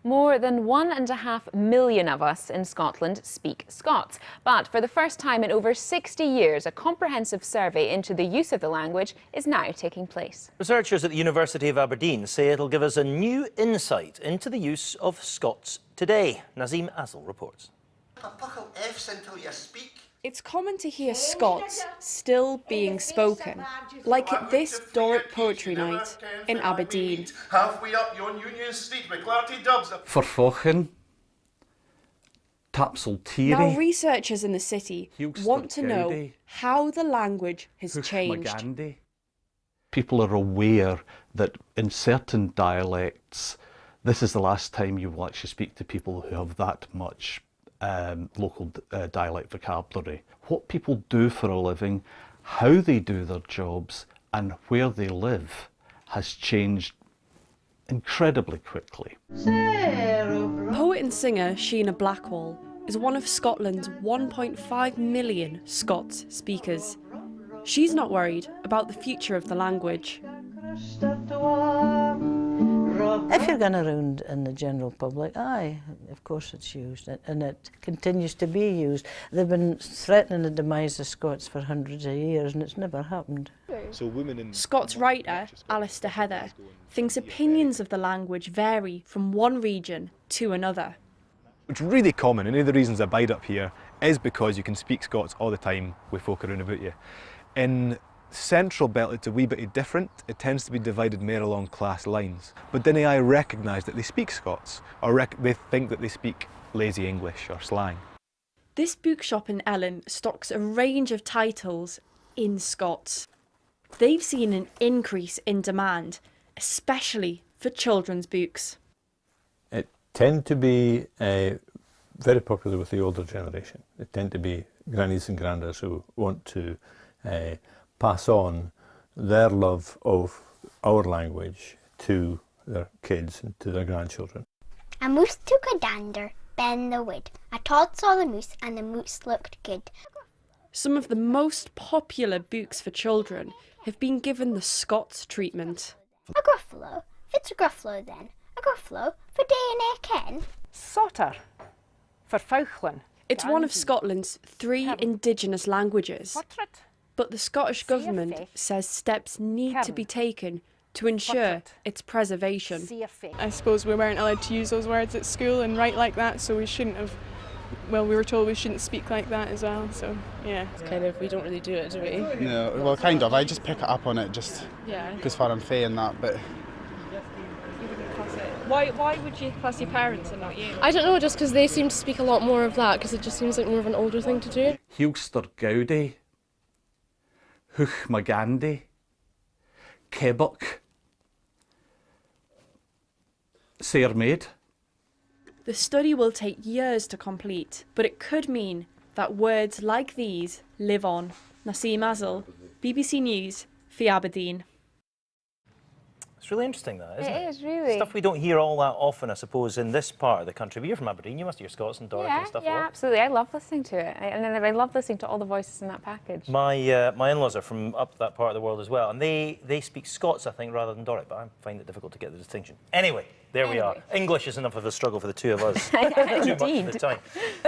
More than 1.5 million of us in Scotland speak Scots. But for the first time in over 60 years, a comprehensive survey into the use of the language is now taking place. Researchers at the University of Aberdeen say it'll give us a new insight into the use of Scots today. Nazim Azal reports. Buckle F's until you speak. It's common to hear Scots still being spoken, like at this Doric poetry night in Aberdeen. Halfway up yon Union Street with Clarty Dubs. Vervolgen, Tapseltieri. Now researchers in the city want to know how the language has changed. People are aware that in certain dialects, this is the last time you will actually speak to people who have that much local dialect vocabulary. What people do for a living, how they do their jobs and where they live has changed incredibly quickly. Poet and singer Sheena Blackwell is one of Scotland's 1.5 million Scots speakers. She's not worried about the future of the language. If you're going around in the general public, aye, of course it's used, and it continues to be used. They've been threatening the demise of Scots for hundreds of years, and it's never happened. Scots writer Alistair Heather thinks opinions of the language vary from one region to another. It's really common, and one of the reasons I bide up here is because you can speak Scots all the time with folk around about you. In Central Belt, it's a wee bit different. It tends to be divided more along class lines. But then I recognise that they speak Scots, or they think that they speak lazy English or slang. This bookshop in Ellen stocks a range of titles in Scots. They've seen an increase in demand, especially for children's books. It tend to be very popular with the older generation. It tend to be grannies and granddads who want to pass on their love of our language to their kids and to their grandchildren. A moose took a dander, ben the wood. A Todd saw the moose, and the moose looked good. Some of the most popular books for children have been given the Scots treatment. A gruffalo, it's a gruffalo then. A gruffalo for day and air ken. Sotter for fauchlin. It's one of Scotland's 3 indigenous languages. But the Scottish Government says steps need to be taken to ensure its preservation. I suppose we weren't allowed to use those words at school and write like that, so we shouldn't have, well, we were told we shouldn't speak like that as well, so yeah. It's kind of, we don't really do it, do we? No, well kind of, I just pick it up on it just because I'm fair and that, but... You wouldn't class it. Why would you class your parents and not you? I don't know, just because they seem to speak a lot more of that, because it just seems like more of an older thing to do. Hilster Gaudi, Huch Magandi, Kebbuck, Sairmaid. The study will take years to complete, but it could mean that words like these live on. Nazim Azal, BBC News, for Aberdeen. It's really interesting, that, isn't it? It is, really. Stuff we don't hear all that often, I suppose, in this part of the country. But you're from Aberdeen, you must hear Scots and Doric and stuff. Yeah, absolutely. I love listening to it. And I love listening to all the voices in that package. My in-laws are from up that part of the world as well, and they speak Scots, I think, rather than Doric, but I find it difficult to get the distinction. Anyway, there we are. English is enough of a struggle for the two of us. Too much of the time.